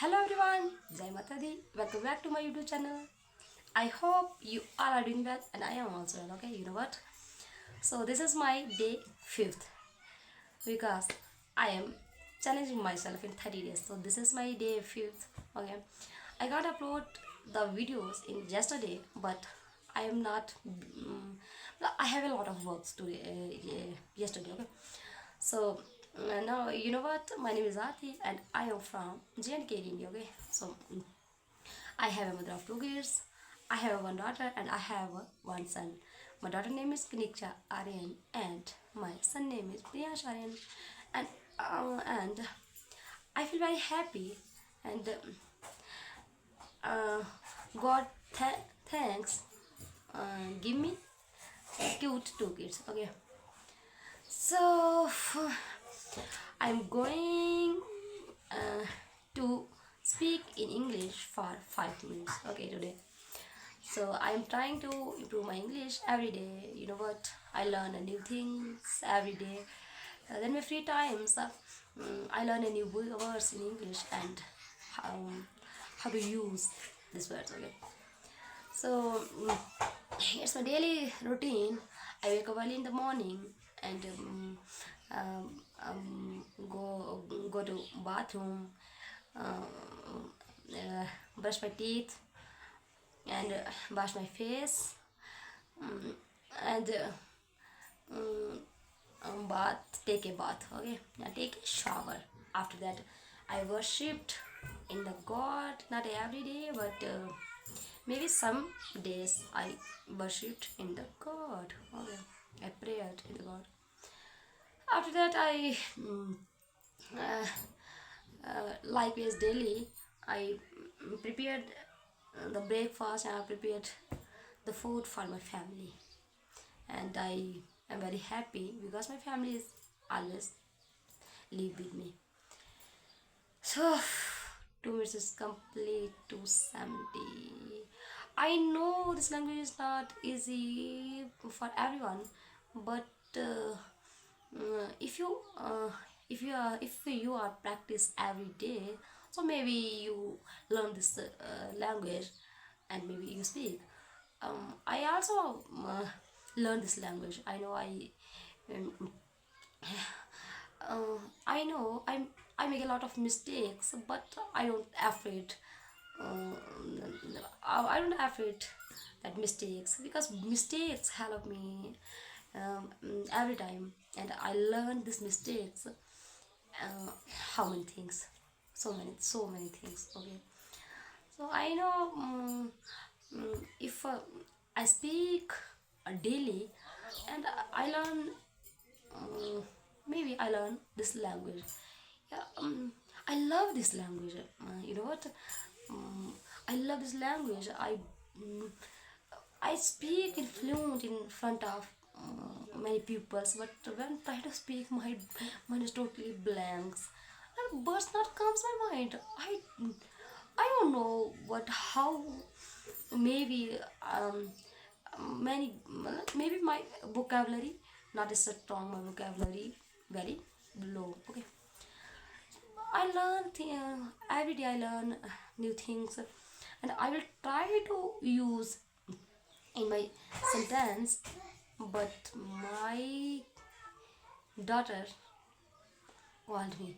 Hello everyone, Jai Mata Di. Welcome back to my YouTube channel. I hope you all are doing well and I am also well. Okay, you know what? So this is my day 5th because I am challenging myself in 30 days. So this is my day 5th. Okay, I got upload the videos in yesterday, but I am not. I have a lot of works today. Yesterday. Okay, so now you know what? My name is Ati and I am from JNK India. Okay, so I have a mother of two kids. I have one daughter and I have one son. My daughter name is Kniksha Aryan and my son name is Priyash Aryan. And I feel very happy and uh, God thanks give me cute two kids. Okay, so I'm going uh, to speak in English for 5 minutes. Okay, today. So I'm trying to improve my English every day. You know what? I learn a new things every day. Then my free times, I learn a new words in English and how to use these words. Okay. So it's my daily routine. I wake up early in the morning and go to bathroom, uh, brush my teeth, and wash my face, um, and take a bath. Okay, I take a shower. After that, I worshipped in the God. Not every day, but maybe some days I worshipped in the God. Okay, I prayed in the God. After that, I uh, likewise daily I prepared the breakfast and I prepared the food for my family, and I am very happy because my family is always live with me. So 2 minutes is complete to 70. I know this language is not easy for everyone, but if you are practice every day, so maybe you learn this language and maybe you speak. I also learn this language. Um, I know I make a lot of mistakes, but I don't afraid. Uh, I don't afraid that mistakes because mistakes help me every time, and I learn these mistakes. How many things? So many things. Okay, so I know if I speak daily, and I learn maybe I learn this language. Yeah, I love this language. You know what? Um, I love this language. I speak in fluent in front of many pupils, but when try to speak, my mind is totally blanks. And words not comes my mind. I don't know what how maybe many maybe my vocabulary not so strong, my vocabulary very low. Okay, I learn every day. I learn new things, and I will try to use in my sentence. But my daughter called me,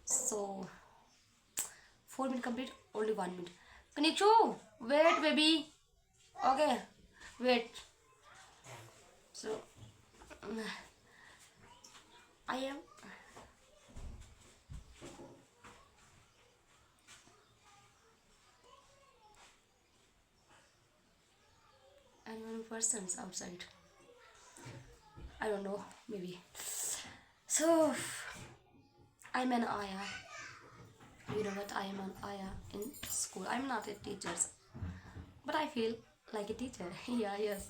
so 4 minutes complete. Only 1 minute. Kanichu, wait, baby. Okay, wait. So I am unknown persons outside. I don't know, maybe. So I'm an ayah. You know what? I am an ayah in school. I'm not a teacher, but I feel like a teacher. Yeah, yes,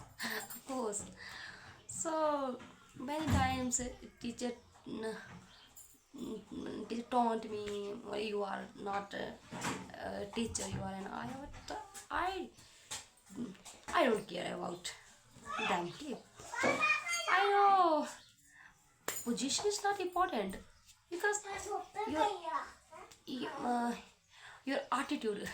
of course. So many times teacher teacher taunt me, "Well, you are not a teacher, you are an ayah." But I don't care about them. Okay? I know position is not important because you, you, your attitude.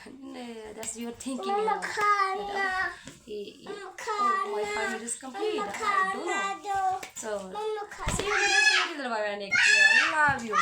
That's your thinking. That, oh, my family is complete. I don't know. So, see you in the next video. Bye bye. Love you.